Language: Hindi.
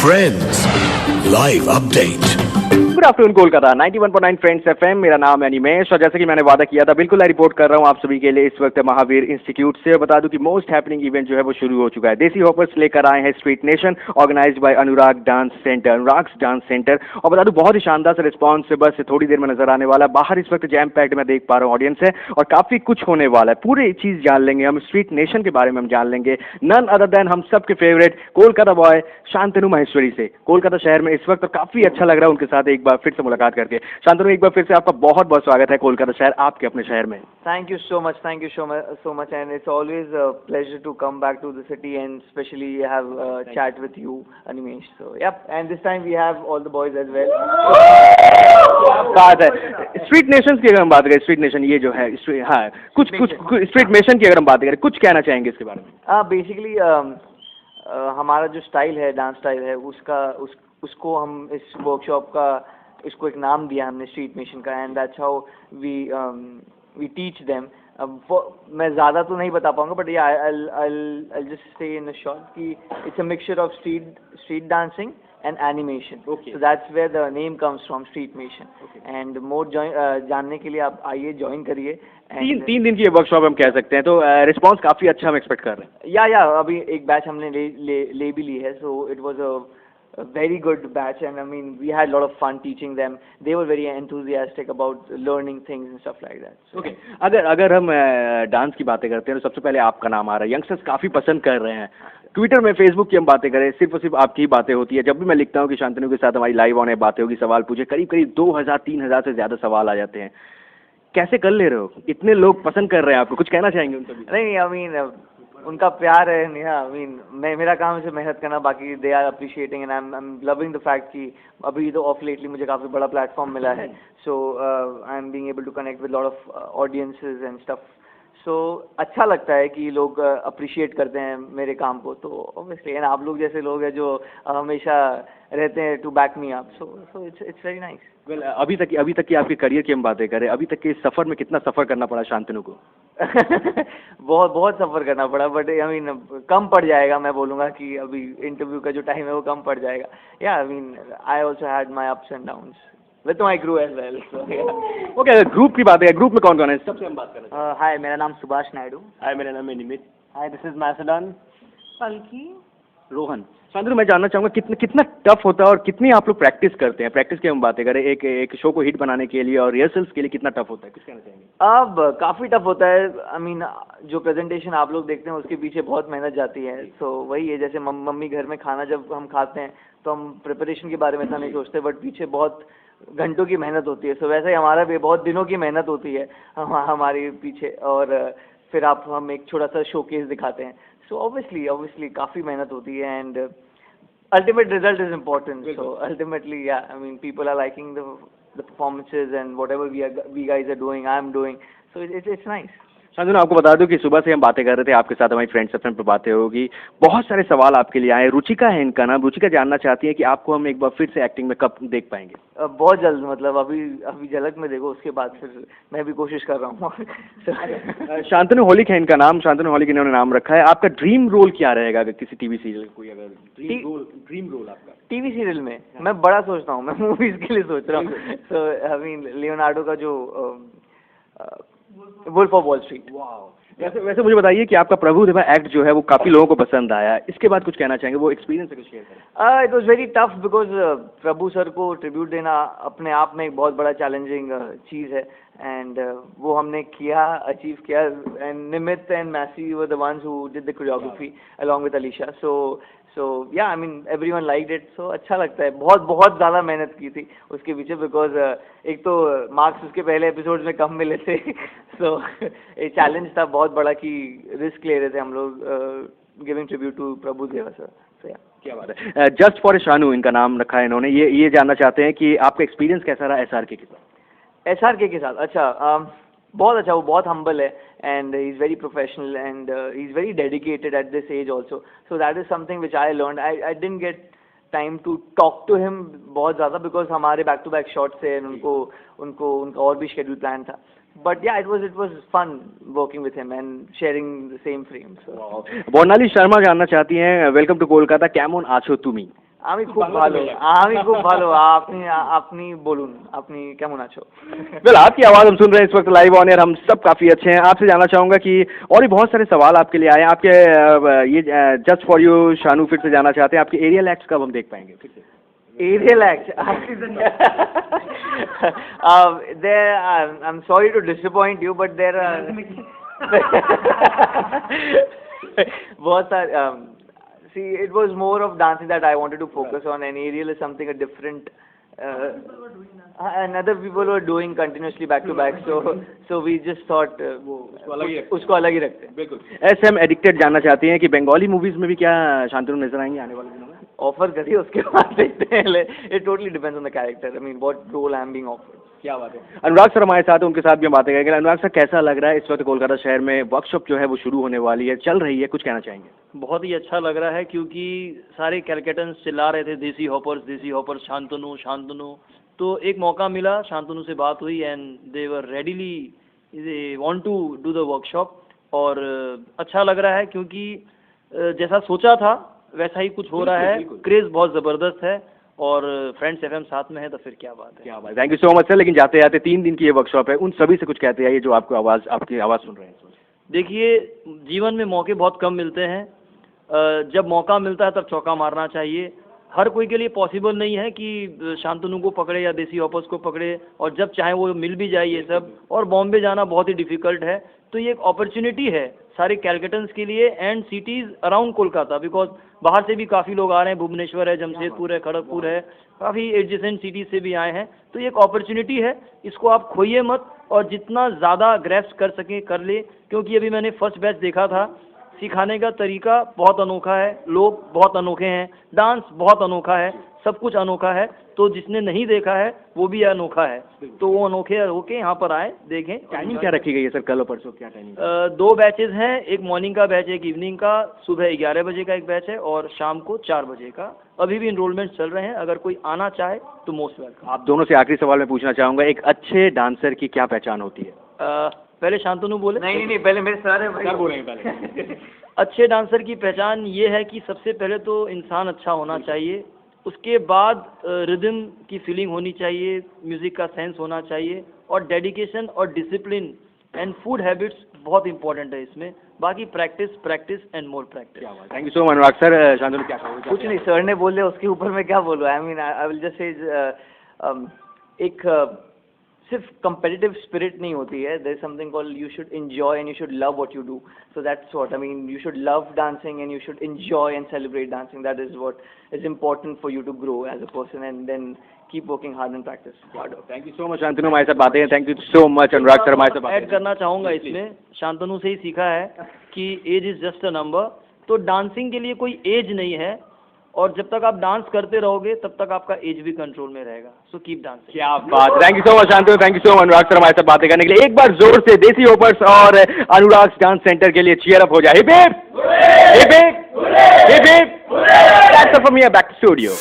Friends, live update. Good afternoon Kolkata 91.9 friends FM. मेरा नाम है निमेश और जैसे कि मैंने वादा किया था बिल्कुल मैं रिपोर्ट कर रहा हूँ आप सभी के लिए इस वक्त महावीर इंस्टीट्यूट से। बता दूं कि मोस्ट हैपनिंग इवेंट जो है वो शुरू हो चुका है। देसी हॉपर्स लेकर आए हैं street nation organised by Anurag dance centre और बता दूं बहुत ही शानदार सा रिस्पॉन्स है। बस थोड़ी देर में नजर आने वाला है। बाहर इस वक्त जैम पैक्ड मैं देख पा रहा हूँ ऑडियंस है और काफी कुछ होने वाला है। पूरी चीज जान लेंगे हम, स्ट्रीट नेशन के बारे में हम जान लेंगे। नन अदर देन हम सबके फेवरेट कोलकाता बॉय शांतनु माहेश्वरी से। कोलकाता शहर में इस वक्त और काफी अच्छा लग रहा है उनके साथ एक बार फिर से मुलाकात करके। शांतनु एक बार फिर से आपका बहुत बहुत स्वागत है कोलकाता शहर, आपके अपने शहर में। Thank you so much, so much, and it's always a pleasure to come back to the city and especially have a chat with you, Animesh. So, yep, and this time we have all the boys as well. बात है स्ट्रीट नेशन की अगर हम बात करें, स्ट्रीट नेशन ये जो है हाँ कुछ स्ट्रीट नेशन की अगर हम बात करें कुछ कहना चाहेंगे इसके बारे में? Basically, हमारा जो स्टाइल है, डांस स्टाइल है, उसको हम इस वर्कशॉप का इसको एक नाम दिया हमने स्ट्रीट नेशन का, and that's how we teach them. मैं ज़्यादा तो नहीं बता पाऊंगा but I just say in a short कि it's a mixture of street dancing and animation. Okay. So that's where the name comes from, Street Nation. Okay. And more जानने के लिए आप आइए, ज्वाइन करिए। तीन दिन की ये वर्कशॉप हम कह सकते हैं, तो रिस्पांस काफी अच्छा हम एक्सपेक्ट कर रहे हैं। या अभी एक बैच हमने ले भी ली है, so it was a very good batch, and I mean we had a lot of fun teaching them. They were very enthusiastic about learning things and stuff like that. So, okay. अगर हम डांस की बातें करते हैं तो सबसे पहले आपका नाम आ रहा है, यंगस्टर्स काफी पसंद कर रहे हैं। ट्विटर में, फेसबुक की हम बातें करें, सिर्फ और सिर्फ आपकी ही बातें होती है। जब भी मैं लिखता हूँ कि शांतनु के साथ हमारी लाइव ऑन बातें होगी, सवाल पूछे, करीब 2000-3000 से ज्यादा सवाल आ जाते हैं। कैसे कर ले रहे हो? इतने लोग पसंद कर रहे हैं आपको, कुछ कहना चाहेंगे उन सभी? नहीं, आई मीन उनका प्यार है। आई मीन मेरा काम है मेहनत करना, बाकी they are appreciating and I am loving the fact कि अभी तो ऑफ लेटली मुझे काफ़ी बड़ा प्लेटफॉर्म मिला है। So I am being able to connect with lot of audiences and stuff. So अच्छा लगता है कि लोग अप्रिशिएट करते हैं मेरे काम को, तो ऑब्वियसली एंड आप लोग जैसे लोग हैं जो हमेशा रहते हैं to back me up, so it's very nice. Well, अभी तक की आपके करियर की हम बातें करें, अभी तक के इस सफर में कितना सफर करना पड़ा शांतनु को? बहुत सफर करना पड़ा, बट आई मीन कम पड़ जाएगा। मैं बोलूँगा कि अभी इंटरव्यू का जो टाइम है वो कम पड़ जाएगा। या I mean I also had my ups and downs with my crew as well. Okay, group की बात है, ग्रुप में कौन कौन है सबसे हम बात करें? हाय, मेरा नाम सुभाष नायडू। हाय, मेरा नाम है निमित। हाय, दिस इज मैसेडॉन। पलकी। रोहन। शांतनु, मैं जानना चाहूँगा कितना टफ होता है और कितनी आप लोग प्रैक्टिस करते हैं? प्रैक्टिस की हम बातें करें, एक शो को हिट बनाने के लिए और रिहर्सल्स के लिए कितना टफ होता है, कुछ कहना चाहेंगे? अब काफ़ी टफ होता है। आई मीन जो प्रेजेंटेशन आप लोग देखते हैं उसके पीछे बहुत मेहनत जाती है। सो वही है, जैसे मम्मी घर में खाना जब हम खाते हैं तो हम प्रिपरेशन के बारे में इतना नहीं सोचते, बट पीछे बहुत घंटों की मेहनत होती है। सो वैसे ही हमारा भी बहुत दिनों की मेहनत होती है हमारे पीछे, और फिर हम एक छोटा सा शोकेस दिखाते हैं। सो ऑब्वियसली काफ़ी मेहनत होती है, and ultimate result is important. So ultimately, yeah, I mean people are liking the performances and whatever we guys are doing, I'm doing. So it's nice. Shantanu, आपको बता दूं कि सुबह से हम बातें कर रहे थे आपके साथ, हमारी फ्रेंड्स एफएम पे बातें होगी। बहुत सारे सवाल आपके लिए आए। रुचिका है इनका नाम। रुचिका जानना चाहती है कि आपको हम एक बार फिर से एक्टिंग में कब देख पाएंगे? बहुत जल्द, मतलब अभी झलक में देखो, उसके बाद फिर मैं भी कोशिश कर रहा हूँ। शांतनु हॉलिक है इनका नाम। शांतनु हॉलिक इन्होंने नाम रखा है। आपका ड्रीम रोल क्या रहेगा अगर किसी टीवी सीरियल कोई अगर ड्रीम रोल आपका टीवी सीरियल में? मैं बड़ा सोचता हूँ, मैं मूवीज के लिए सोच रहा हूँ। सो आई मीन लियोनार्डो का जो वुल्फ ऑफ वॉल स्ट्रीट। वैसे मुझे बताइए कि आपका प्रभुदेवा एक्ट जो है वो काफी लोगों को पसंद आया, इसके बाद कुछ कहना चाहेंगे? वो एक्सपीरियंस कुछ शेयर करें। It was very tough because Prabhu sir को ट्रिब्यूट देना अपने आप में एक बहुत बड़ा चैलेंजिंग चीज़ है, एंड वो हमने किया, अचीव किया, and Nimit and Macy were the ones who did the choreography along with Alisha. So yeah I mean everyone liked it. So अच्छा लगता है। बहुत ज़्यादा मेहनत की थी उसके पीछे, बिकॉज एक तो मार्क्स उसके पहले एपिसोड्स में कम मिले थे। सो एक चैलेंज था बहुत बड़ा कि रिस्क ले रहे थे हम लोग, giving tribute to Prabhudeva sir. So yeah क्या बात है। जस्ट फॉर ए शानू इनका नाम रखा है इन्होंने। ये जानना चाहते हैं कि आपका एक्सपीरियंस कैसा रहा एसआरके के साथ? एसआरके के साथ अच्छा, बहुत अच्छा। वो बहुत हम्बल है, and he's very professional, and he's very dedicated at this age also. So that is something which I learned. I didn't get time to talk to him बहुत ज़्यादा because हमारे back to back shots थे, उनका और भी schedule plan था। But yeah, it was fun working with him and sharing the same frame. So. Barnali Sharma जानना चाहती हैं, वेलकम टू कोलकाता, केमन आछो तुमी? আমি খুব ভালো আপনি বলুন আপনি কেমন আছো? वेल आपकी आवाज़ हम सुन रहे हैं इस वक्त लाइव ऑन एयर, हम सब काफ़ी अच्छे हैं। आपसे जानना चाहूँगा कि और भी बहुत सारे सवाल आपके लिए आए हैं। आपके ये जस्ट फॉर यू शानू फिर से जानना चाहते हैं, आपके एरियल एक्ट्स कब हम देख पाएंगे फिर से? Aerial act. I'm sorry to disappoint you, but there are बहुत सारे. See, it was more of dancing that I wanted to focus on, and aerial is something a different. And other people were doing continuously back to back, so we just thought उसको अलग ही रखते हैं. बिल्कुल. ऐसे हम एडिक्टेड जानना चाहते हैं कि बंगाली मूवीज में भी क्या शांतनु नजर आएंगे आने वाले दिनों में? ऑफर करिए उसके बाद देखते हैं. It totally depends on the character. I mean, what role I am being offered. क्या बात है. अनुराग सर हमारे साथ हैं, उनके साथ भी हम बातें करेंगे. अनुराग सर कैसा लग रहा है इस वक्त कोलकाता शहर में वर्कशॉप जो है वो शुरू होने वाली है, चल रही है, कुछ कहना चाहेंगे? बहुत ही अच्छा लग रहा है क्योंकि सारे कैलकटन्स चिल्ला रहे थे देसी हॉपर्स शांतनु शांतनु, तो एक मौका मिला, शांतनु से बात हुई and they were readily they want to do the workshop. और अच्छा लग रहा है क्योंकि जैसा सोचा था वैसा ही कुछ हो रहा है. क्रेज बहुत ज़बरदस्त है और फ्रेंड्स एफएम साथ में है, तो फिर क्या बात है. क्या बात. Thank you so much sir. लेकिन जाते जाते 3 दिन की ये वर्कशॉप है, उन सभी से कुछ कहते हैं ये जो आपकी आवाज़ सुन रहे हैं. देखिए, जीवन में मौके बहुत कम मिलते हैं. जब मौका मिलता है तब चौका मारना चाहिए. हर कोई के लिए पॉसिबल नहीं है कि शांतनु को पकड़े या देसी हॉपर्स को पकड़े और जब चाहे वो मिल भी जाए ये सब. और बॉम्बे जाना बहुत ही डिफ़िकल्ट है, तो ये एक अपॉर्चुनिटी है सारे कैलकटन्स के लिए and cities around Kolkata, because बाहर से भी काफ़ी लोग आ रहे हैं. भुवनेश्वर है, जमशेदपुर है, खड़गपुर है, काफ़ी एडजेसेंट सिटीज़ से भी आए हैं. तो ये एक अपॉर्चुनिटी है, इसको आप खोइए मत और जितना ज़्यादा ग्रैस्प कर सकें कर ले. क्योंकि अभी मैंने फर्स्ट बैच देखा था, सिखाने का तरीका बहुत अनोखा है, लोग बहुत अनोखे हैं, डांस बहुत अनोखा है, सब कुछ अनोखा है. तो जिसने नहीं देखा है वो भी अनोखा है, तो वो अनोखे होके यहाँ पर आए, देखें. टाइमिंग क्या रखी गई है सर, कल और परसों क्या टाइमिंग? 2 बैचेज हैं, एक मॉर्निंग का बैच, एक इवनिंग का. सुबह 11 बजे का एक बैच है और शाम को 4 बजे का. अभी भी इनरोलमेंट चल रहे हैं, अगर कोई आना चाहे तो मोस्ट वेलकम. आप दोनों से आखिरी सवाल मैं पूछना चाहूँगा, एक अच्छे डांसर की क्या पहचान होती है? पहले शांतनु बोले. नहीं, पहले मेरे सर है. सर बोलेंगे पहले. अच्छे डांसर की पहचान ये है कि सबसे पहले तो इंसान अच्छा होना चाहिए, उसके बाद रिदम की फीलिंग होनी चाहिए, म्यूज़िक का सेंस होना चाहिए और डेडिकेशन और डिसिप्लिन एंड फूड हैबिट्स बहुत इंपॉर्टेंट है इसमें. बाकी practice and more practice. Thank you so much Anurag sir. Shantanu क्या कहोगे? कुछ नहीं, सर ने बोले उसके ऊपर मैं क्या बोलूँ. आई mean I will just say एक सिर्फ competitive spirit नहीं होती है. there is something called you should enjoy and you should love what you do. So that's what I mean. You should love dancing and you should enjoy and celebrate dancing. That is what is important for you to grow as a person and then keep working hard and practice harder. Thank you so much Shantanu हमारे साथ बातें हैं. Thank you so much Anurag sir हमारे साथ ऐड करना चाहूँगा इसमें, शांतनु से ही सीखा है कि age is just a number. तो डांसिंग के लिए कोई एज नहीं है और जब तक आप डांस करते रहोगे तब तक आपका एज भी कंट्रोल में रहेगा. So keep dancing. क्या बात. Thank you so much Shantanu. Thank you so much Anurag sir हमारे साथ बातें करने के लिए. एक बार जोर से देसी हॉपर्स और अनुराग डांस सेंटर के लिए चीयर अप हो जाए. Hip hip hip hip hip hip. That's all from here. Back to studio.